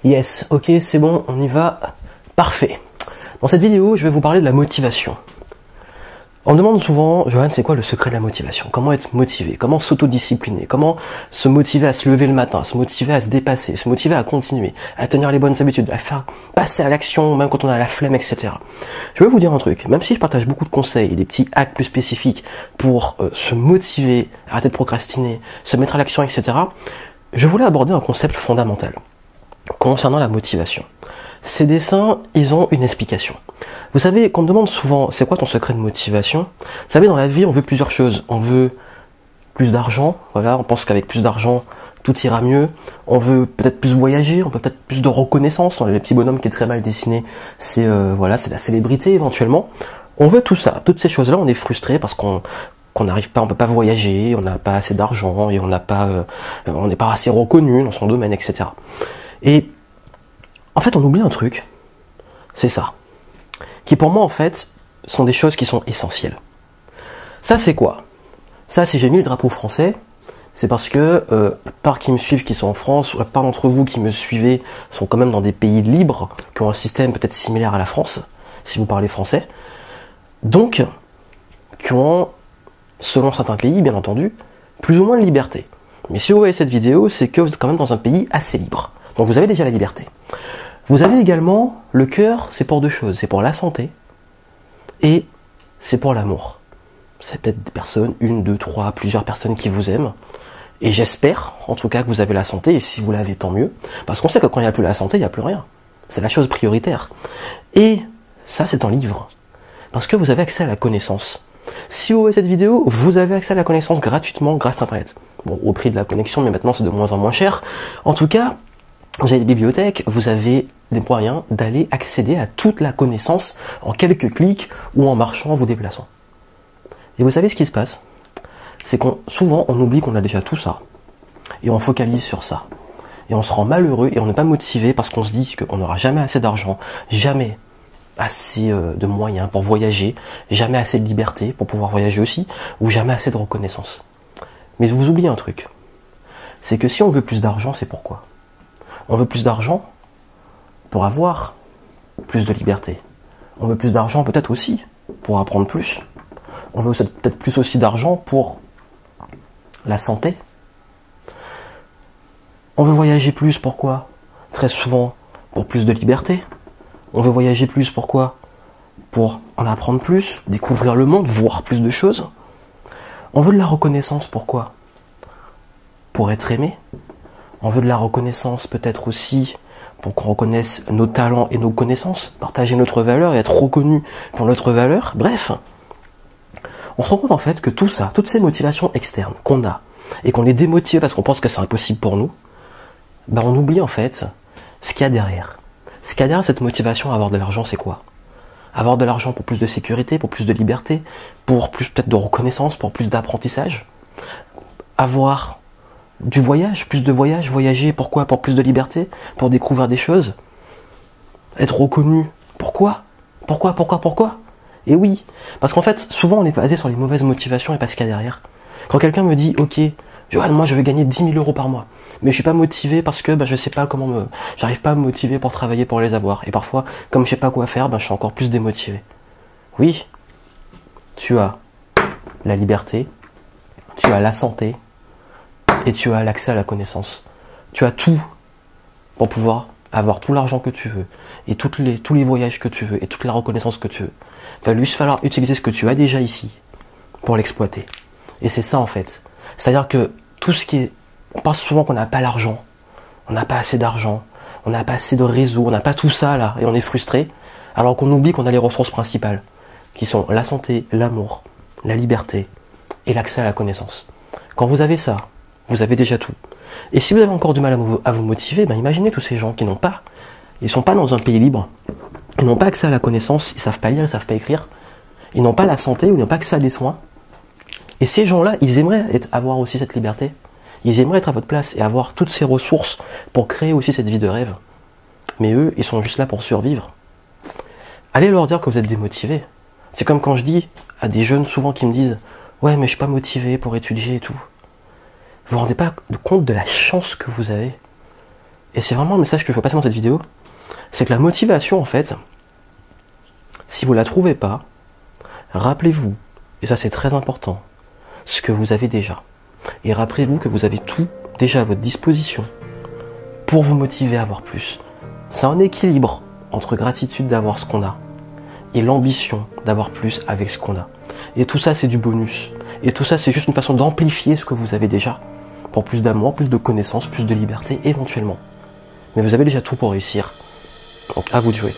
Yes, ok, c'est bon, on y va. Parfait. Dans cette vidéo, je vais vous parler de la motivation. On me demande souvent, Johan, c'est quoi le secret de la motivation? Comment être motivé? Comment s'autodiscipliner? Comment se motiver à se lever le matin? Se motiver à se dépasser? Se motiver à continuer? À tenir les bonnes habitudes? À faire passer à l'action, même quand on a la flemme, etc. Je vais vous dire un truc. Même si je partage beaucoup de conseils et des petits hacks plus spécifiques pour se motiver, arrêter de procrastiner, se mettre à l'action, etc., je voulais aborder un concept fondamental concernant la motivation. Ces dessins, ils ont une explication. Vous savez, qu'on me demande souvent, c'est quoi ton secret de motivation? Vous savez, dans la vie, on veut plusieurs choses. On veut plus d'argent, voilà, on pense qu'avec plus d'argent, tout ira mieux. On veut peut-être plus voyager, on peut peut-être plus de reconnaissance. Le petit bonhomme qui est très mal dessiné, c'est voilà, c'est la célébrité éventuellement. On veut tout ça, toutes ces choses-là, on est frustré parce qu'on n'arrive pas, on peut pas voyager, on n'a pas assez d'argent et on n'est pas assez reconnu dans son domaine, etc. Et en fait, on oublie un truc, c'est ça, qui pour moi, en fait, sont des choses qui sont essentielles. Ça, c'est quoi? Ça, si j'ai mis le drapeau français, c'est parce que la part qui me suivent, qui sont en France, ou la part d'entre vous qui me suivez, sont quand même dans des pays libres, qui ont un système peut-être similaire à la France, si vous parlez français, donc, qui ont, selon certains pays, bien entendu, plus ou moins de liberté. Mais si vous voyez cette vidéo, c'est que vous êtes quand même dans un pays assez libre. Donc vous avez déjà la liberté. Vous avez également le cœur, c'est pour deux choses. C'est pour la santé et c'est pour l'amour. C'est peut-être des personnes, une, deux, trois, plusieurs personnes qui vous aiment. Et j'espère, en tout cas, que vous avez la santé. Et si vous l'avez, tant mieux. Parce qu'on sait que quand il n'y a plus la santé, il n'y a plus rien. C'est la chose prioritaire. Et ça, c'est un livre. Parce que vous avez accès à la connaissance. Si vous voyez cette vidéo, vous avez accès à la connaissance gratuitement grâce à Internet. Bon, au prix de la connexion, mais maintenant c'est de moins en moins cher. En tout cas, vous avez des bibliothèques, vous avez des moyens d'aller accéder à toute la connaissance en quelques clics ou en marchant, en vous déplaçant. Et vous savez ce qui se passe? C'est qu'on souvent on oublie qu'on a déjà tout ça. Et on focalise sur ça. Et on se rend malheureux et on n'est pas motivé parce qu'on se dit qu'on n'aura jamais assez d'argent, jamais assez de moyens pour voyager, jamais assez de liberté pour pouvoir voyager aussi, ou jamais assez de reconnaissance. Mais vous oubliez un truc. C'est que si on veut plus d'argent, c'est pourquoi? On veut plus d'argent pour avoir plus de liberté. On veut plus d'argent peut-être aussi pour apprendre plus. On veut peut-être plus aussi d'argent pour la santé. On veut voyager plus, pourquoi? Très souvent pour plus de liberté. On veut voyager plus, pourquoi? Pour en apprendre plus, découvrir le monde, voir plus de choses. On veut de la reconnaissance, pourquoi? Pour être aimé. On veut de la reconnaissance peut-être aussi pour qu'on reconnaisse nos talents et nos connaissances, partager notre valeur et être reconnu pour notre valeur. Bref, on se rend compte en fait que tout ça, toutes ces motivations externes qu'on a et qu'on est démotivé parce qu'on pense que c'est impossible pour nous, ben on oublie en fait ce qu'il y a derrière. Ce qu'il y a derrière cette motivation à avoir de l'argent, c'est quoi? Avoir de l'argent pour plus de sécurité, pour plus de liberté, pour plus peut-être de reconnaissance, pour plus d'apprentissage. Avoir du voyage, plus de voyage, voyager, pourquoi? Pour plus de liberté, pour découvrir des choses, être reconnu, pourquoi? Pourquoi? Et oui, parce qu'en fait, souvent on est basé sur les mauvaises motivations et pas ce qu'il y a derrière. Quand quelqu'un me dit, ok, Johan, moi je veux gagner 10 000 euros par mois, mais je suis pas motivé parce que je sais pas j'arrive pas à me motiver pour travailler pour les avoir, et parfois, comme je sais pas quoi faire, je suis encore plus démotivé. Oui, tu as la liberté, tu as la santé, et tu as l'accès à la connaissance. Tu as tout pour pouvoir avoir tout l'argent que tu veux, et tous les voyages que tu veux, et toute la reconnaissance que tu veux. Il va juste falloir utiliser ce que tu as déjà ici pour l'exploiter. Et c'est ça en fait. C'est-à-dire que tout ce qui est... On pense souvent qu'on n'a pas l'argent, on n'a pas assez d'argent, on n'a pas assez de réseau, on n'a pas tout ça là, et on est frustré, alors qu'on oublie qu'on a les ressources principales, qui sont la santé, l'amour, la liberté et l'accès à la connaissance. Quand vous avez ça, vous avez déjà tout. Et si vous avez encore du mal à vous motiver, imaginez tous ces gens qui n'ont pas, ils ne sont pas dans un pays libre, ils n'ont pas accès à la connaissance, ils ne savent pas lire, ils ne savent pas écrire, ils n'ont pas la santé, ou ils n'ont pas accès à des soins. Et ces gens-là, ils aimeraient avoir aussi cette liberté, ils aimeraient être à votre place et avoir toutes ces ressources pour créer aussi cette vie de rêve. Mais eux, ils sont juste là pour survivre. Allez leur dire que vous êtes démotivés. C'est comme quand je dis à des jeunes souvent qui me disent « Ouais, mais je suis pas motivé pour étudier et tout ». Vous vous rendez pas compte de la chance que vous avez. et c'est vraiment le message que je veux passer dans cette vidéo, c'est que la motivation, en fait, si vous la trouvez pas, rappelez-vous, et ça c'est très important, ce que vous avez déjà. Et rappelez-vous que vous avez tout déjà à votre disposition pour vous motiver à avoir plus. C'est un équilibre entre gratitude d'avoir ce qu'on a et l'ambition d'avoir plus avec ce qu'on a. Et tout ça, c'est du bonus. Et tout ça, c'est juste une façon d'amplifier ce que vous avez déjà pour plus d'amour, plus de connaissances, plus de liberté éventuellement. Mais vous avez déjà tout pour réussir. Donc à vous de jouer.